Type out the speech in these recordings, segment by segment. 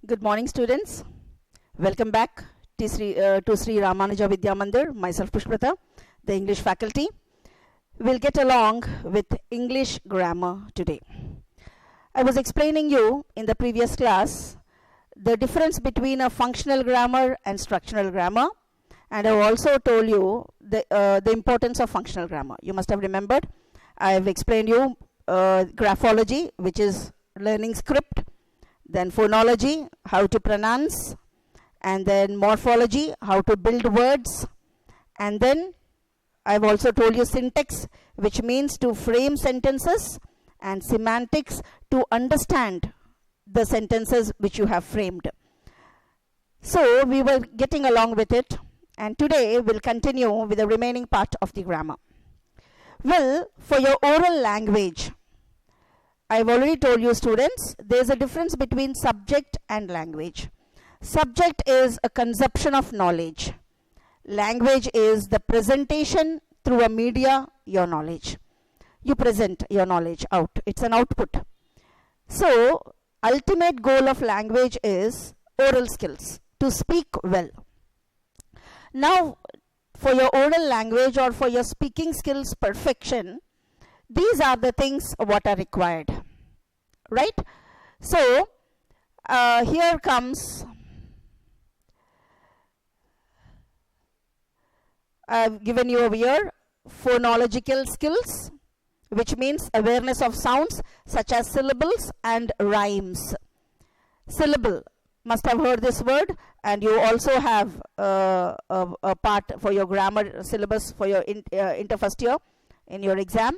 Good morning, students. Welcome back to Sri Ramanuja Vidya Mandir. Myself, Pushpata, the English faculty. We'll get along with English grammar today. I was explaining you in the previous class the difference between a functional grammar and structural grammar, and I've also told you the importance of functional grammar. You must have remembered. I've explained you graphology, which is learning script, then phonology, how to pronounce, and then morphology, how to build words, and then I've also told you syntax, which means to frame sentences, and semantics, to understand the sentences which you have framed. So we were getting along with it, and today we'll continue with the remaining part of the grammar. Well, for your oral language, I've already told you, students, there's a difference between subject and language. Subject is a consumption of knowledge. Language is the presentation through a media, your knowledge. You present your knowledge out. It's an output. So, ultimate goal of language is oral skills, to speak well. Now, for your oral language or for your speaking skills perfection, these are the things what are required, right? So, here comes, I've given you over here, phonological skills, which means awareness of sounds such as syllables and rhymes. Syllable, must have heard this word, and you also have a part for your grammar syllabus for your inter first year in your exam.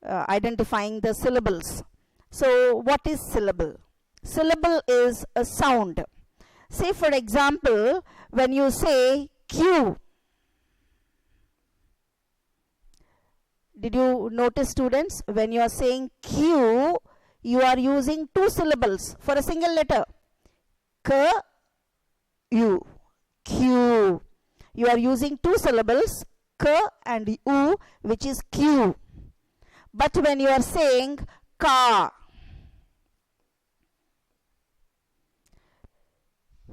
Identifying the syllables. So what is syllable? Syllable is a sound. Say for example, when you say Q, did you notice, students, when you are saying Q, you are using two syllables for a single letter. K, U, Q. You are using two syllables, K and U, which is Q. But when you are saying ka,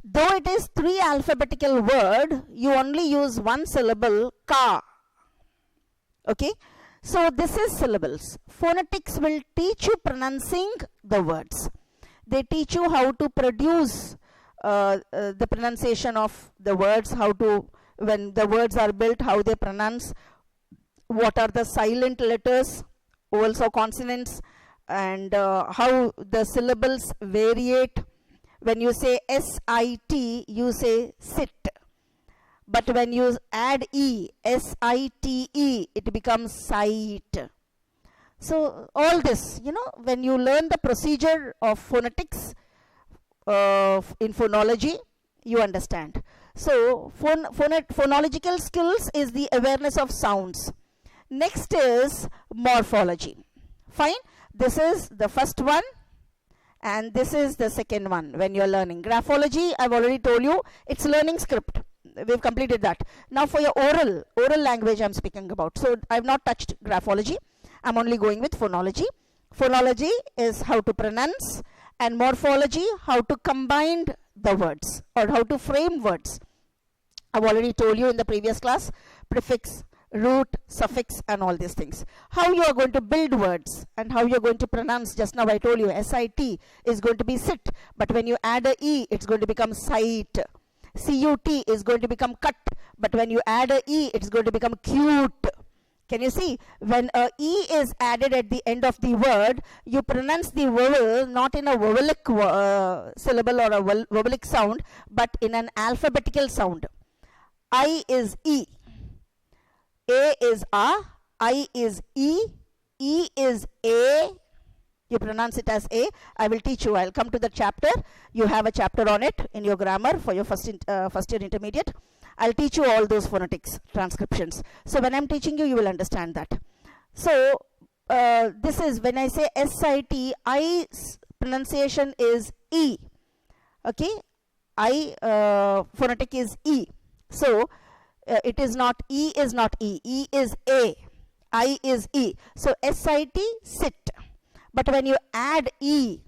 though it is three alphabetical word, you only use one syllable, ka. Okay? So this is syllables. Phonetics will teach you pronouncing the words. They teach you how to produce the pronunciation of the words, how to, when the words are built, how they pronounce, what are the silent letters, also consonants, and how the syllables variate. When you say S-I-T, you say sit. But when you add E, S-I-T-E, it becomes sight. So all this, you know, when you learn the procedure of phonetics in phonology, you understand. So phonological skills is the awareness of sounds. Next is morphology. Fine. This is the first one and this is the second one when you're learning. Graphology, I've already told you, it's learning script. We've completed that. Now for your oral language I'm speaking about. So I've not touched graphology. I'm only going with phonology. Phonology is how to pronounce, and morphology, how to combine the words or how to frame words. I've already told you in the previous class, prefix, root, suffix, and all these things. How you are going to build words and how you are going to pronounce. Just now I told you SIT is going to be sit, but when you add a E, it's going to become sight. CUT is going to become cut, but when you add a E, it's going to become cute. Can you see? When a E is added at the end of the word, you pronounce the vowel not in a vowelic syllable or a vowelic sound, but in an alphabetical sound. I is E. A is A, I is E is A. You pronounce it as A. I will teach you. I'll come to the chapter. You have a chapter on it in your grammar for your first year intermediate. I'll teach you all those phonetics transcriptions. So when I'm teaching you, you will understand that. So this is when I say SIT, I's pronunciation is E. Okay, I phonetic is E. So it is not E is not E. E is A. I is E. So SIT, sit. But when you add E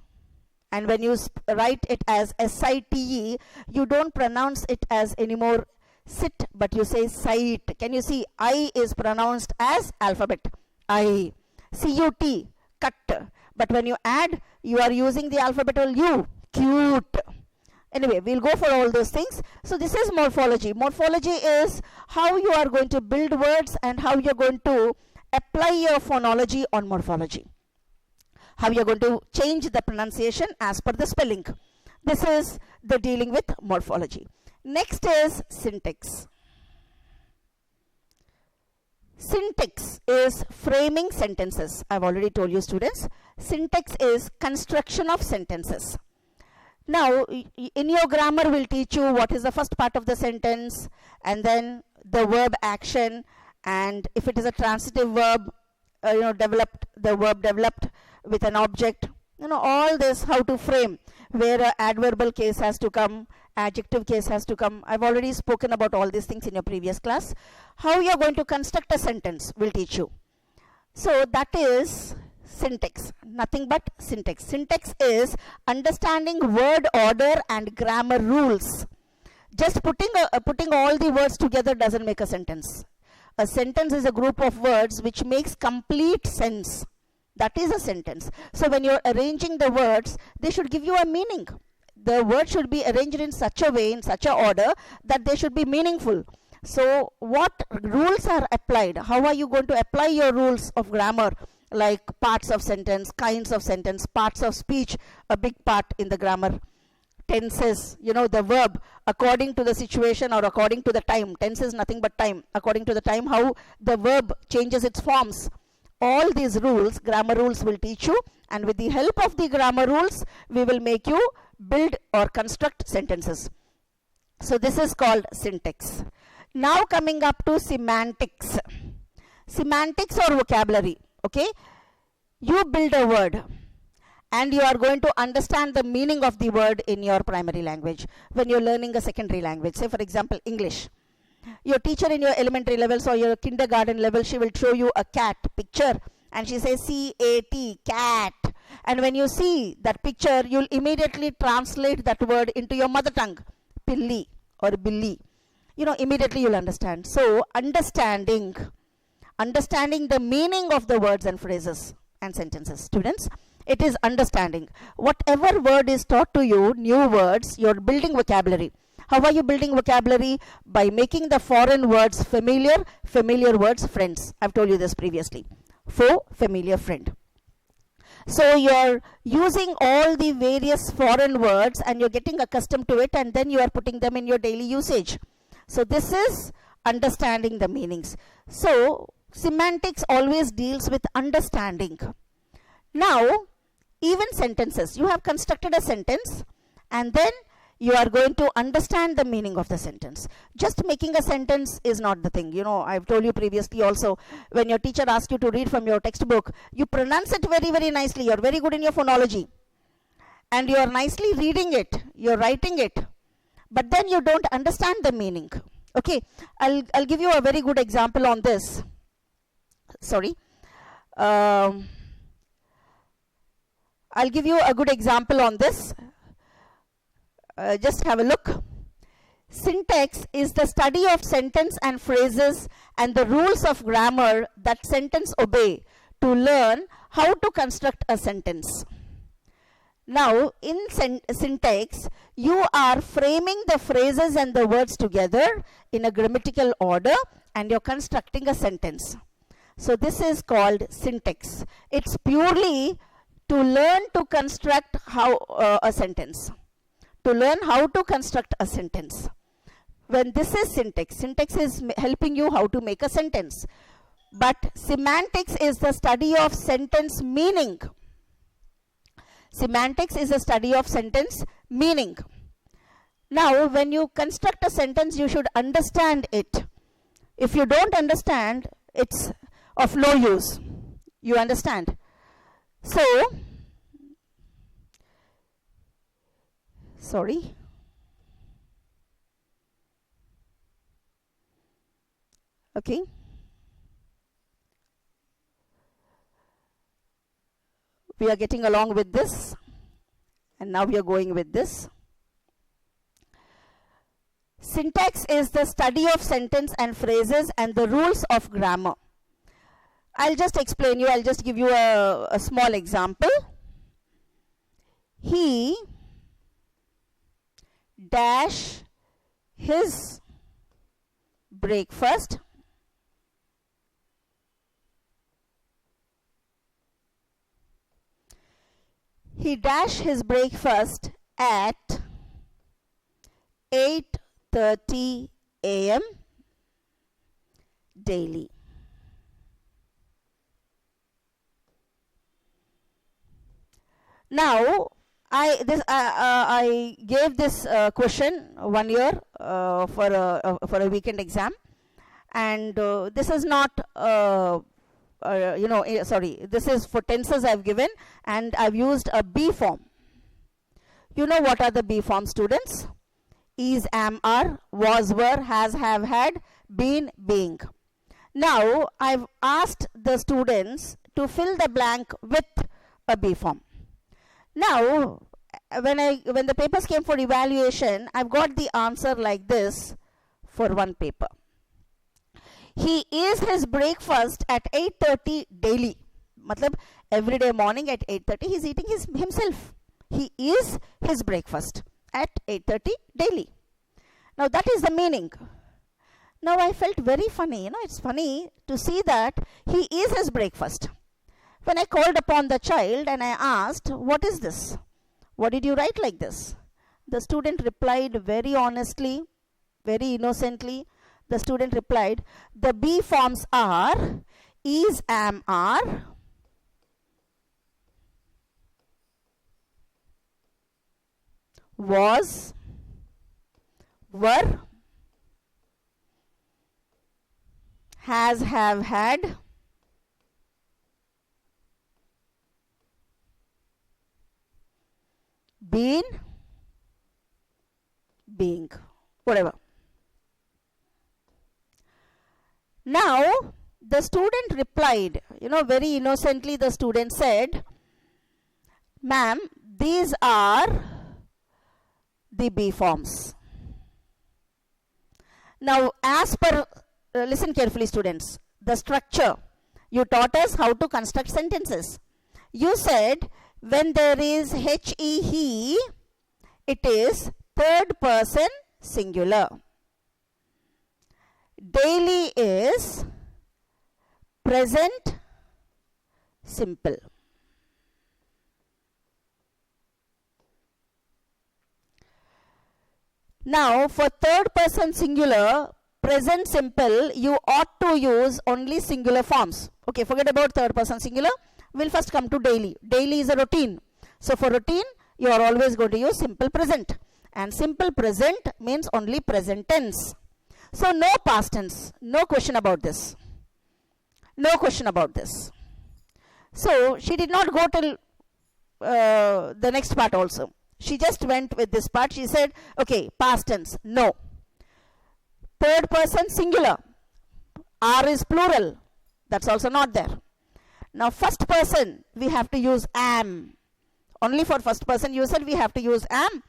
And when you write it as SITE, you don't pronounce it as anymore sit, but you say sight. Can you see? I is pronounced as alphabet. I. CUT, cut. But when you add, you are using the alphabetical U, cute. Anyway, we'll go for all those things. So this is morphology. Morphology is how you are going to build words and how you're going to apply your phonology on morphology. How you're going to change the pronunciation as per the spelling. This is the dealing with morphology. Next is syntax. Syntax is framing sentences. I've already told you, students. Syntax is construction of sentences. Now, in your grammar, we'll teach you what is the first part of the sentence, and then the verb action, and if it is a transitive verb, developed, the verb developed with an object. All this, how to frame, where an adverbial case has to come, adjective case has to come. I've already spoken about all these things in your previous class. How you're going to construct a sentence, we'll teach you. So that is syntax, nothing but syntax. Syntax is understanding word order and grammar rules. Just putting all the words together doesn't make a sentence. A sentence is a group of words which makes complete sense. That is a sentence. So when you're arranging the words, they should give you a meaning. The word should be arranged in such a way, in such a order, that they should be meaningful. So what rules are applied? How are you going to apply your rules of grammar? Like parts of sentence, kinds of sentence, parts of speech, a big part in the grammar. Tenses, the verb, according to the situation or according to the time. Tense is nothing but time. According to the time, how the verb changes its forms. All these rules, grammar rules, will teach you, and with the help of the grammar rules, we will make you build or construct sentences. So this is called syntax. Now coming up to semantics. Semantics or vocabulary. Okay, you build a word and you are going to understand the meaning of the word in your primary language when you're learning a secondary language. Say for example, English. Your teacher in your elementary levels or your kindergarten level, she will show you a cat picture and she says C-A-T, cat. And when you see that picture, you'll immediately translate that word into your mother tongue, pilli or billi. Immediately you'll understand. So understanding the meaning of the words and phrases and sentences. Students, it is understanding. Whatever word is taught to you, new words, you're building vocabulary. How are you building vocabulary? By making the foreign words familiar, familiar words friends. I've told you this previously. Foe, familiar, friend. So you're using all the various foreign words and you're getting accustomed to it, and then you are putting them in your daily usage. So this is understanding the meanings. So semantics always deals with understanding. Now, even sentences. You have constructed a sentence and then you are going to understand the meaning of the sentence. Just making a sentence is not the thing. I've told you previously also, when your teacher asks you to read from your textbook, you pronounce it very, very nicely. You're very good in your phonology. And you're nicely reading it. You're writing it. But then you don't understand the meaning. Okay, I'll give you a very good example on this. Sorry. I'll give you a good example on this. Just have a look. Syntax is the study of sentence and phrases and the rules of grammar that sentence obey to learn how to construct a sentence. Now, in syntax, you are framing the phrases and the words together in a grammatical order and you're constructing a sentence. So this is called syntax. It's purely to learn to construct a sentence. To learn how to construct a sentence. When this is syntax, syntax is helping you how to make a sentence. But semantics is the study of sentence meaning. Semantics is a study of sentence meaning. Now, when you construct a sentence, you should understand it. If you don't understand, it's of no use. You understand? So, sorry. Okay. We are getting along with this And now we are going with this. Syntax is the study of sentence and phrases and the rules of grammar. I'll just explain you, I'll just give you a small example. He dash his breakfast at 8:30 a.m. daily. Now, I gave this question 1 year for a weekend exam, and this is not this is for tenses I've given, and I've used a be form. You know what are the be form, students? Is, am, are, was, were, has, have, had, been, being. Now I've asked the students to fill the blank with a be form. Now when the papers came for evaluation, I've got the answer like this for one paper. He eats his breakfast at 8:30 daily. Matlab, every day morning at 8:30 he's eating himself. He eats his breakfast at 8:30 daily. Now that is the meaning. Now I felt very funny, it's funny to see that he eats his breakfast. When I called upon the child and I asked, what is this? What did you write like this? The student replied very honestly, very innocently. The student replied, the be forms are is, am, are, was, were, has, have, had, been, being, whatever. Now the student replied, very innocently the student said, ma'am, these are the be forms. Now as per, listen carefully students, the structure, you taught us how to construct sentences. You said when there is he, it is third person singular. Daily is present simple. Now for third person singular, present simple, you ought to use only singular forms. Okay, forget about third person singular. We'll first come to daily. Daily is a routine. So for routine, you are always going to use simple present. And simple present means only present tense. So no past tense. No question about this. No question about this. So she did not go till the next part also. She just went with this part. She said, okay, past tense. No. Third person singular. Are is plural. That's also not there. Now first person, we have to use am. Only for first person usage, we have to use am.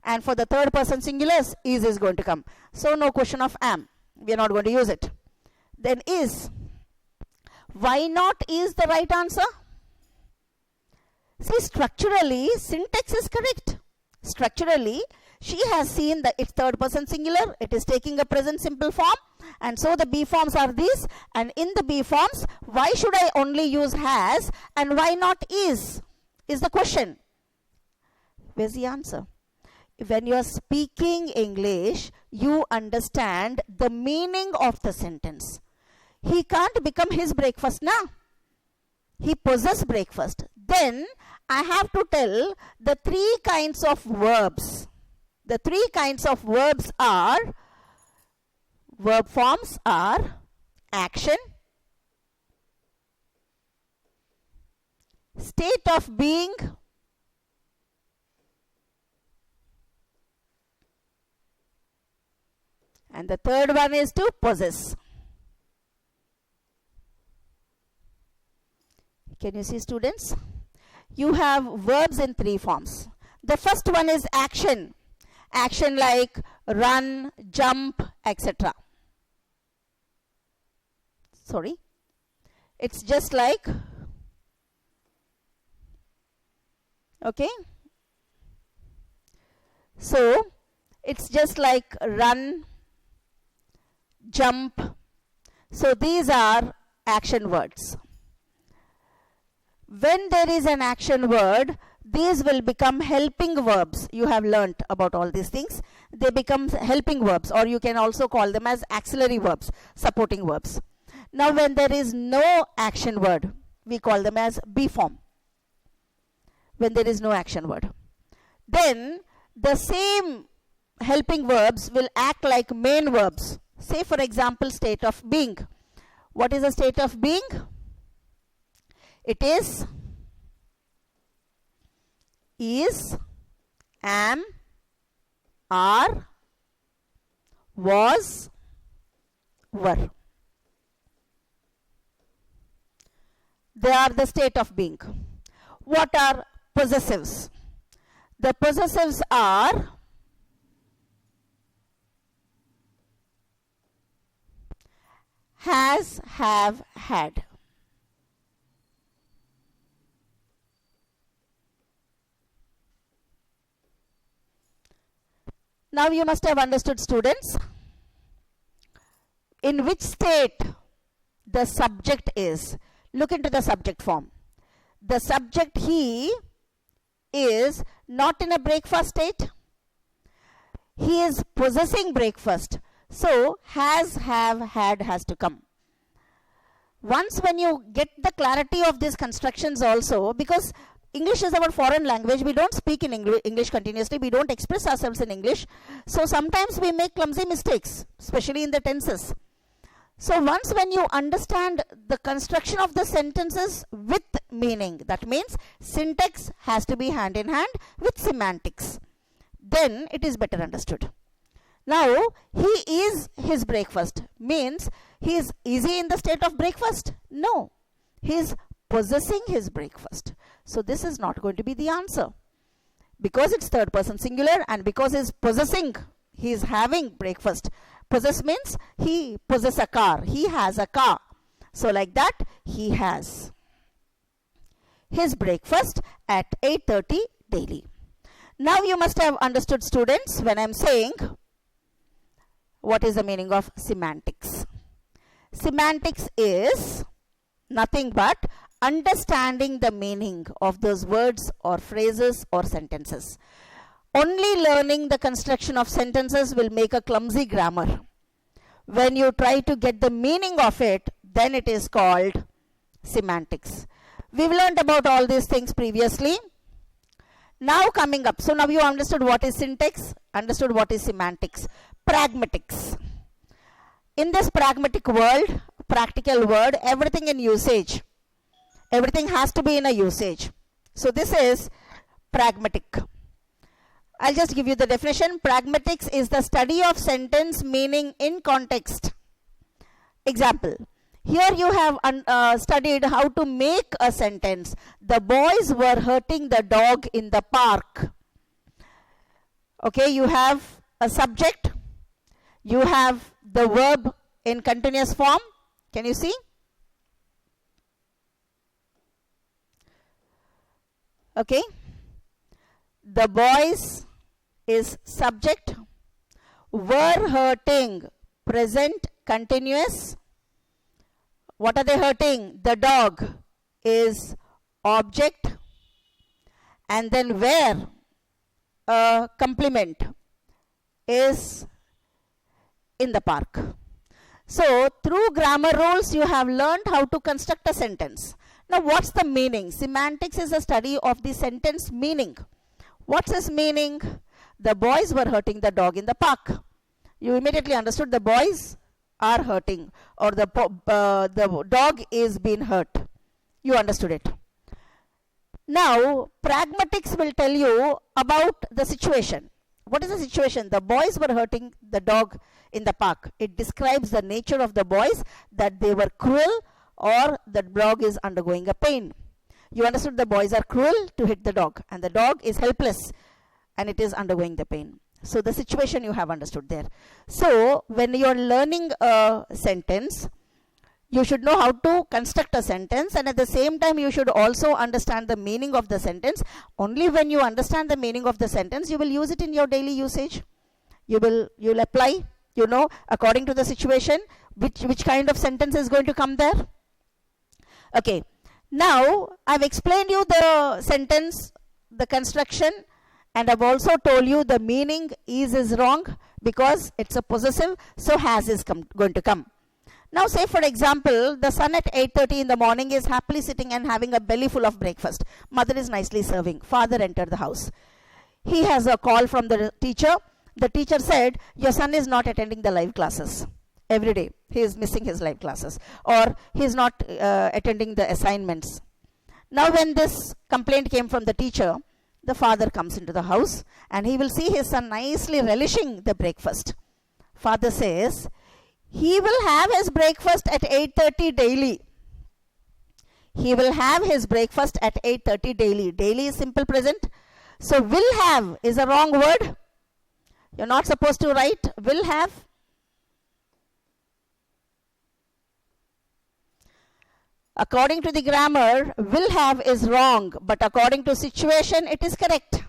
And for the third person singulars, is going to come. So no question of am. We are not going to use it. Then is. Why not is the right answer? See, structurally, syntax is correct. Structurally, she has seen that it's third person singular. It is taking a present simple form. And so the be forms are these. And in the be forms, why should I only use has and why not is the question. Where's the answer? When you are speaking English, you understand the meaning of the sentence. He can't become his breakfast now. He possesses breakfast. Then I have to tell the three kinds of verbs. The three kinds of verbs are, verb forms are action, state of being, and the third one is to possess. Can you see, students? You have verbs in three forms. The first one is action. Action like run, jump, etc. Sorry. It's just like, okay. So, it's just like run, jump. So, these are action words. When there is an action word, these will become helping verbs. You have learnt about all these things. They become helping verbs, or you can also call them as auxiliary verbs, supporting verbs. Now, when there is no action word, we call them as be form. When there is no action word. Then, the same helping verbs will act like main verbs. Say, for example, state of being. What is a state of being? It is, am, are, was, were. They are the state of being. What are possessives? The possessives are has, have, had. Now you must have understood, students, in which state the subject is. Look into the subject form. The subject, he, is not in a breakfast state. He is possessing breakfast. So, has, have, had has to come. Once when you get the clarity of these constructions also, because English is our foreign language, we don't speak in English continuously, we don't express ourselves in English. So, sometimes we make clumsy mistakes, especially in the tenses. So, once when you understand the construction of the sentences with meaning, that means syntax has to be hand in hand with semantics, then it is better understood. Now, he is his breakfast means he is he in the state of breakfast? No, he is possessing his breakfast. So, this is not going to be the answer because it's third person singular and because he is possessing, he is having breakfast. Possess means he possesses a car, he has a car. So, like that, he has his breakfast at 8:30 daily. Now, you must have understood, students, when I am saying what is the meaning of semantics. Semantics is nothing but understanding the meaning of those words or phrases or sentences. Only learning the construction of sentences will make a clumsy grammar. When you try to get the meaning of it, then it is called semantics. We've learned about all these things previously. Now coming up, so now you understood what is syntax, understood what is semantics. Pragmatics. In this pragmatic world, practical word, everything in usage. Everything has to be in a usage. So this is pragmatic. I'll just give you the definition. Pragmatics is the study of sentence meaning in context. Example. Here you have studied how to make a sentence. The boys were hurting the dog in the park. Okay, you have a subject. You have the verb in continuous form. Can you see? Okay. The boys is subject. Were hurting, present continuous. What are they hurting? The dog is object. And then where, complement, is in the park. So, through grammar rules, you have learned how to construct a sentence. Now, what's the meaning? Semantics is a study of the sentence meaning. What's its meaning? The boys were hurting the dog in the park. You immediately understood the boys are hurting or the dog is being hurt. You understood it. Now, pragmatics will tell you about the situation. What is the situation? The boys were hurting the dog in the park. It describes the nature of the boys, that they were cruel or the dog is undergoing a pain. You understood the boys are cruel to hit the dog and the dog is helpless. and it is undergoing the pain. So the situation you have understood there. So when you are learning a sentence, you should know how to construct a sentence, and at the same time you should also understand the meaning of the sentence. Only when you understand the meaning of the sentence, you will use it in your daily usage. You'll apply, according to the situation, which kind of sentence is going to come there. Okay, now I've explained you the sentence, the construction, and I've also told you the meaning. Is wrong because it's a possessive, so has is going to come. Now say for example, the son at 8:30 in the morning is happily sitting and having a belly full of breakfast. Mother is nicely serving. Father entered the house. He has a call from the teacher. The teacher said, your son is not attending the live classes. Every day he is missing his live classes, or he is not attending the assignments. Now when this complaint came from the teacher, the father comes into the house and he will see his son nicely relishing the breakfast. Father says, he will have his breakfast at 8:30 daily. He will have his breakfast at 8:30 daily. Daily is simple present. So will have is a wrong word. You're not supposed to write will have. According to the grammar, will have is wrong, but according to situation, it is correct.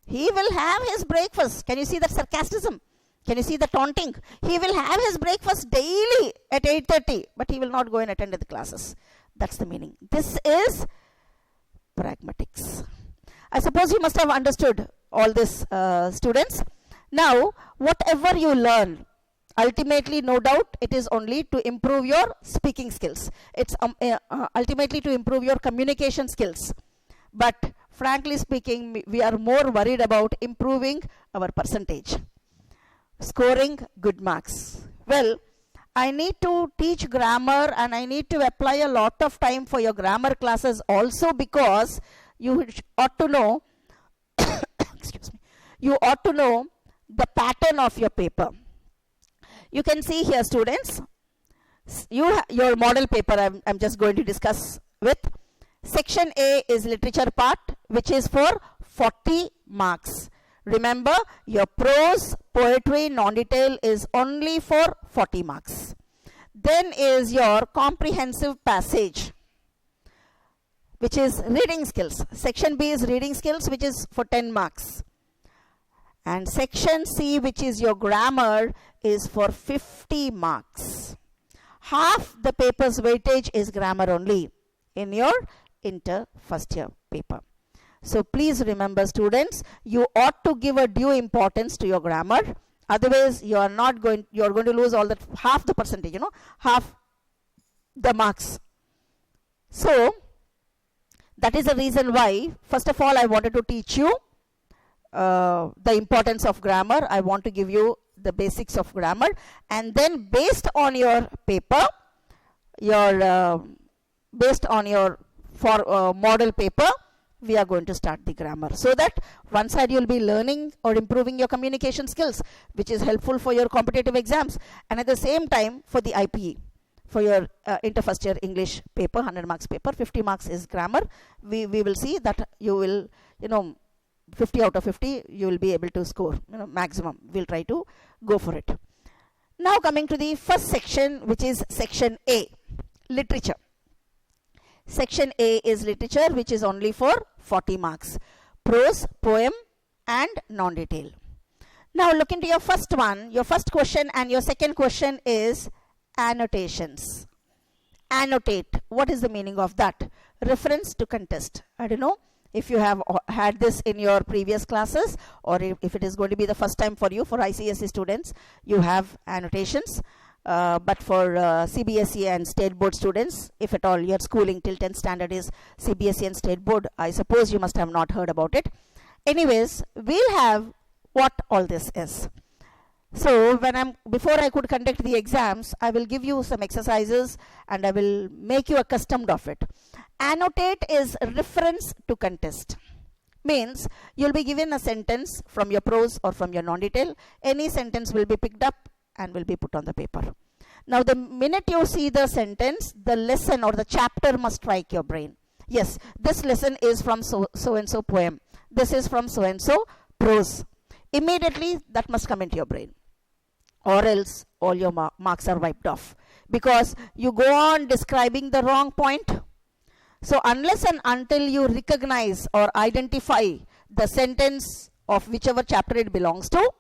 He will have his breakfast. Can you see that sarcasm? Can you see the taunting? He will have his breakfast daily at 8:30, but he will not go and attend the classes. That's the meaning. This is pragmatics. I suppose you must have understood all this, students. Now, whatever you learn, ultimately, no doubt, it is only to improve your speaking skills. It's ultimately to improve your communication skills. But frankly speaking, we are more worried about improving our percentage, scoring good marks. Well, I need to teach grammar and I need to apply a lot of time for your grammar classes also, because you ought to know excuse me, you ought to know the pattern of your paper. You can see here, students, your model paper I'm just going to discuss with. Section A is literature part, which is for 40 marks. Remember, your prose, poetry, non-detail is only for 40 marks. Then is your comprehensive passage, which is reading skills. Section B is reading skills, which is for 10 marks. And section C, which is your grammar, is for 50 marks. Half the paper's weightage is grammar only in your inter first year paper. So please remember, students, you ought to give a due importance to your grammar. Otherwise, you are going to lose all that, half the percentage, half the marks. So that is the reason why, first of all, I wanted to teach you the importance of grammar. I want to give you the basics of grammar, and then based on your paper, based on your model paper, we are going to start the grammar, so that one side you will be learning or improving your communication skills, which is helpful for your competitive exams, and at the same time for the IPE, for your inter first year English paper, 100 marks paper, 50 marks is grammar. We will see that you will, 50 out of 50 you will be able to score, maximum. We'll try to go for it. Now coming to the first section, which is section A, literature. Section A is literature, which is only for 40 marks. Prose, poem and non-detail. Now look into your first one, your first question, and your second question is annotations. Annotate. What is the meaning of that? Reference to contest. I don't know if you have had this in your previous classes, or if it is going to be the first time for you. For ICSE students, you have annotations. But for CBSE and state board students, if at all your schooling till 10th standard is CBSE and state board, I suppose you must have not heard about it. Anyways, we'll have what all this is. So before I could conduct the exams, I will give you some exercises and I will make you accustomed of it. Annotate is reference to contest. Means you'll be given a sentence from your prose or from your non-detail. Any sentence will be picked up and will be put on the paper. Now the minute you see the sentence, the lesson or the chapter must strike your brain. Yes, this lesson is from so and so poem. This is from so and so prose. Immediately that must come into your brain, or else all your marks are wiped off, because you go on describing the wrong point. So unless and until you recognize or identify the sentence of whichever chapter it belongs to,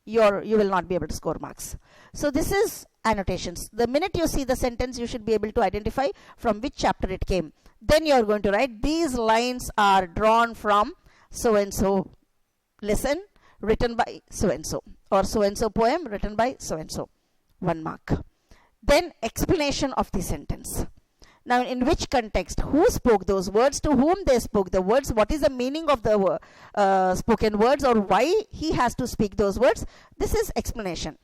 you will not be able to score marks. So this is annotations. The minute you see the sentence, you should be able to identify from which chapter it came. Then you are going to write, these lines are drawn from so and so lesson written by so and so, or so and so poem written by so and so. 1 mark. Then explanation of the sentence. Now, in which context, who spoke those words, to whom they spoke the words, what is the meaning of the spoken words, or why he has to speak those words. This is explanation.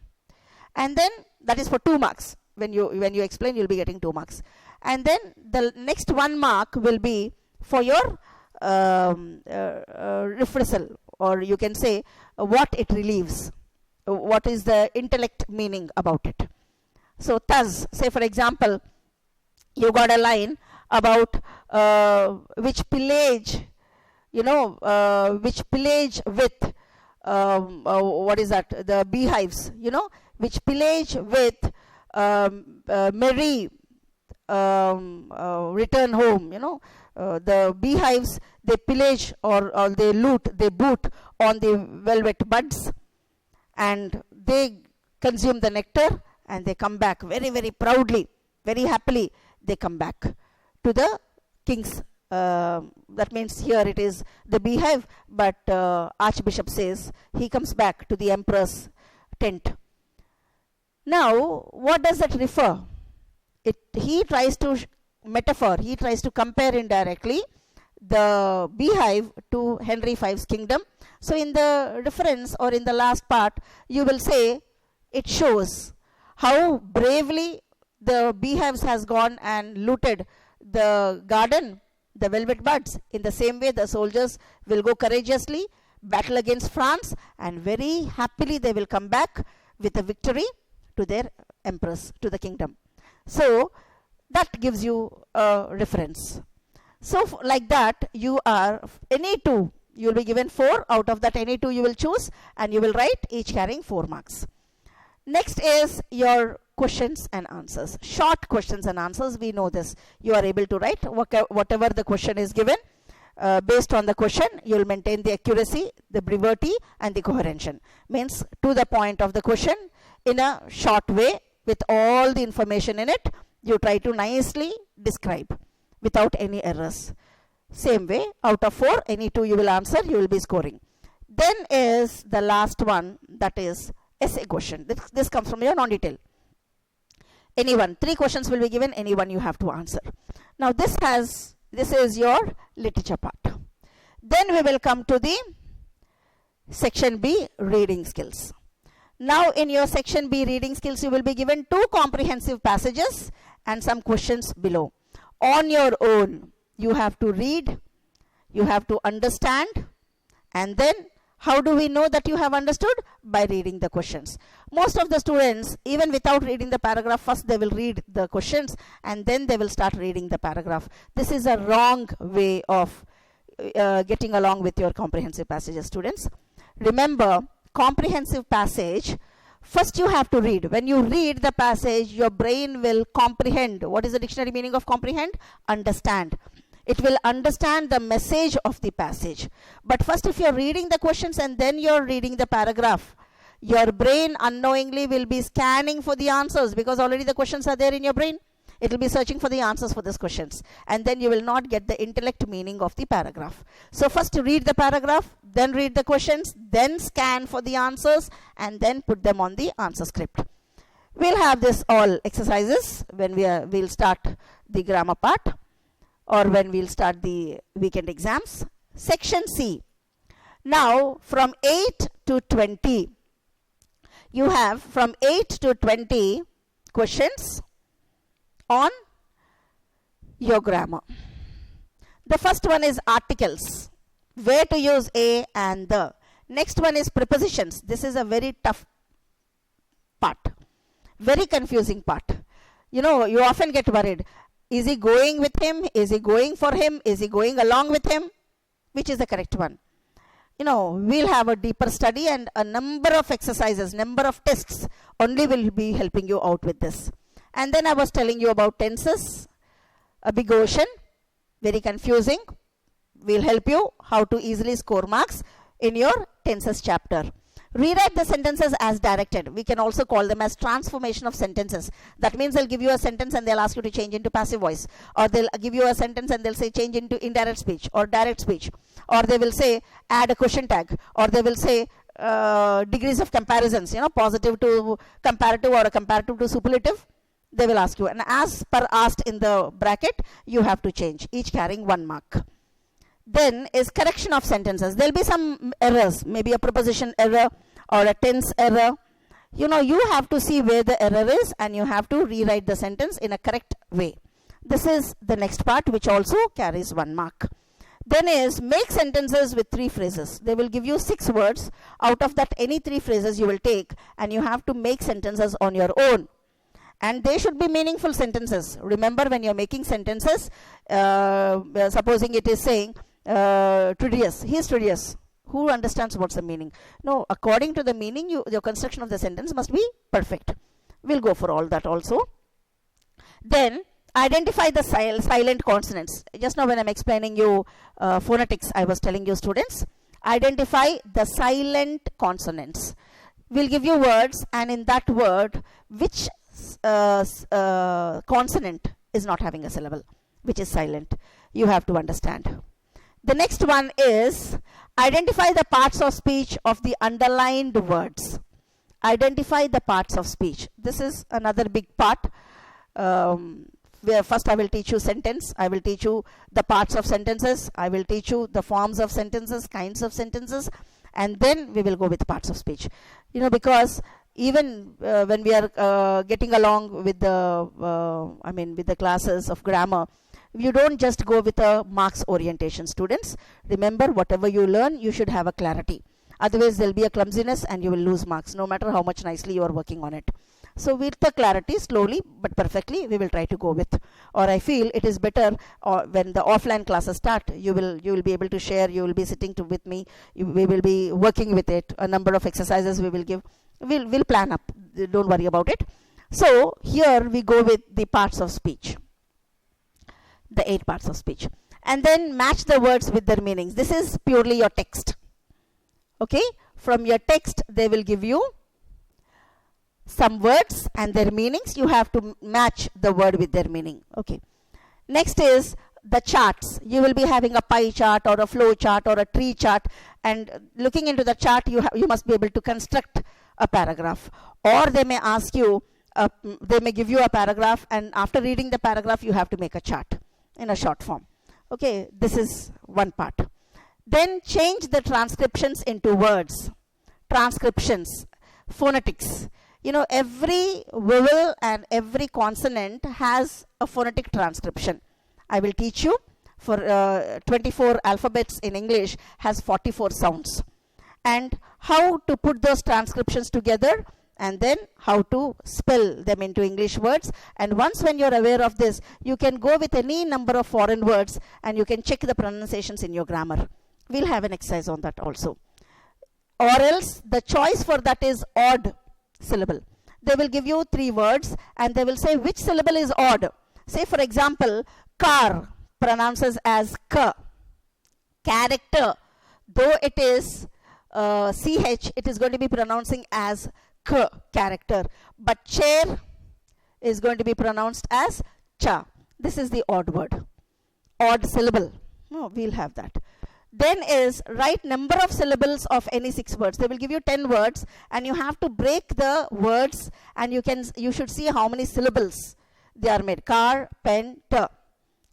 And then that is for 2 marks. When you explain, you'll be getting 2 marks. And then the next 1 mark will be for your refusal, or you can say what it relieves. What is the intellect meaning about it. So thus, say for example, you got a line about which pillage, which pillage with what is that, the beehives, which pillage with merry return home, the beehives, they pillage or they loot, they boot on the velvet buds, and they consume the nectar, and they come back very, very proudly, very happily. They come back to the king's, that means here it is the beehive, but Archbishop says he comes back to the emperor's tent. Now, what does that refer? He tries to metaphor, he tries to compare indirectly the beehive to Henry V's kingdom. So in the reference, or in the last part, you will say it shows how bravely the beehives has gone and looted the garden, the velvet buds. In the same way, the soldiers will go courageously, battle against France, and very happily they will come back with a victory to their empress, to the kingdom. So that gives you a reference. So like that, you are any 2, you will be given 4. Out of that, any 2 you will choose, and you will write, each carrying 4 marks. Next is your questions and answers. Short questions and answers, we know this. You are able to write whatever the question is given. Based on the question, you will maintain the accuracy, the brevity, and the coherention. Means to the point of the question in a short way with all the information in it. You try to nicely describe without any errors. Same way, out of 4, any 2 you will answer, you will be scoring. Then is the last one, that is essay question. This comes from your non-detail. Any one, 3 questions will be given, any one you have to answer. Now this is your literature part. Then we will come to the section B, reading skills. Now in your section B, reading skills, you will be given 2 comprehensive passages and some questions below. On your own, you have to read, you have to understand, and then how do we know that you have understood? By reading the questions. Most of the students, even without reading the paragraph, first they will read the questions and then they will start reading the paragraph. This is a wrong way of getting along with your comprehensive passages, students. Remember, comprehensive passage, first you have to read. When you read the passage, your brain will comprehend. What is the dictionary meaning of comprehend? Understand. It will understand the message of the passage. But first, if you're reading the questions and then you're reading the paragraph, your brain unknowingly will be scanning for the answers, because already the questions are there in your brain. It will be searching for the answers for these questions, and then you will not get the intellect meaning of the paragraph. So first read the paragraph, then read the questions, then scan for the answers, and then put them on the answer script. We'll have this all exercises when we'll start the grammar part, or when we'll start the weekend exams. Section C. Now from 8 to 20, you have from 8 to 20 questions on your grammar. The first one is articles, where to use a and the. Next one is prepositions. This is a very tough part, very confusing part. You know, you often get worried. Is he going with him? Is he going for him? Is he going along with him? Which is the correct one? we'll have a deeper study, and a number of exercises, number of tests only will be helping you out with this. And then I was telling you about tenses, a big ocean, very confusing. We'll help you how to easily score marks in your tenses chapter. Rewrite the sentences as directed. We can also call them as transformation of sentences. That means they'll give you a sentence and they'll ask you to change into passive voice, or they'll give you a sentence and they'll say change into indirect speech or direct speech, or they will say add a question tag, or they will say degrees of comparisons, positive to comparative or a comparative to superlative. They will ask you, and as per asked in the bracket, you have to change, each carrying 1 mark. Then is correction of sentences. There'll be some errors, maybe a preposition error or a tense error. You have to see where the error is and you have to rewrite the sentence in a correct way. This is the next part, which also carries 1 mark. Then is make sentences with 3 phrases. They will give you 6 words. Out of that, any 3 phrases you will take, and you have to make sentences on your own. And they should be meaningful sentences. Remember, when you're making sentences, supposing it is saying, Tridius, he is Tridius. Who understands what's the meaning? No, according to the meaning, your construction of the sentence must be perfect. We'll go for all that also. Then, identify the silent consonants. Just now when I'm explaining you phonetics, I was telling you students, identify the silent consonants. We'll give you words, and in that word, which consonant is not having a syllable, which is silent. You have to understand. The next one is identify the parts of speech of the underlined words. Identify the parts of speech. This is another big part. Where first I will teach you sentence, I will teach you the parts of sentences, I will teach you the forms of sentences, kinds of sentences, and then we will go with parts of speech. Because even when we are getting along with the classes of grammar, you don't just go with a marks orientation, students. Remember, whatever you learn, you should have a clarity. Otherwise, there will be a clumsiness and you will lose marks, no matter how much nicely you are working on it. So with the clarity, slowly but perfectly, we will try to go with. Or I feel it is better when the offline classes start, you will be able to share, you will be sitting with me, we will be working with it. A number of exercises we will give. We'll plan up, don't worry about it. So here we go with the parts of speech. The 8 parts of speech. And then match the words with their meanings. This is purely your text. Okay? From your text, they will give you some words and their meanings. You have to match the word with their meaning. Okay. Next is the charts. You will be having a pie chart or a flow chart or a tree chart, and looking into the chart, you must be able to construct a paragraph. Or they may ask you, they may give you a paragraph, and after reading the paragraph, you have to make a chart in a short form. Okay, this is one part. Then change the transcriptions into words. Transcriptions, phonetics. Every vowel and every consonant has a phonetic transcription. I will teach you. For 24 alphabets in English has 44 sounds. And how to put those transcriptions together, and then how to spell them into English words. And once when you're aware of this, you can go with any number of foreign words and you can check the pronunciations in your grammar. We'll have an exercise on that also. Or else the choice for that is odd syllable. They will give you 3 words and they will say which syllable is odd. Say for example, car pronounces as k. Character, though it is ch, it is going to be pronouncing as k, character. But chair is going to be pronounced as cha. This is the odd word. Odd syllable. No, we'll have that. Then is write number of syllables of any 6 words. They will give you 10 words and you have to break the words, and you should see how many syllables they are made. Car, pen, t.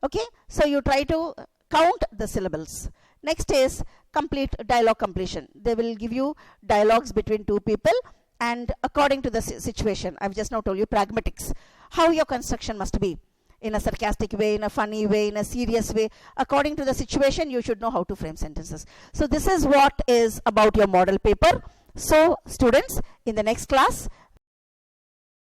Okay, so you try to count the syllables. Next is complete dialogue completion. They will give you dialogues between 2 people, and according to the situation, I've just now told you pragmatics, how your construction must be. In a sarcastic way, in a funny way, in a serious way. According to the situation, you should know how to frame sentences. So this is what is about your model paper. So students, in the next class,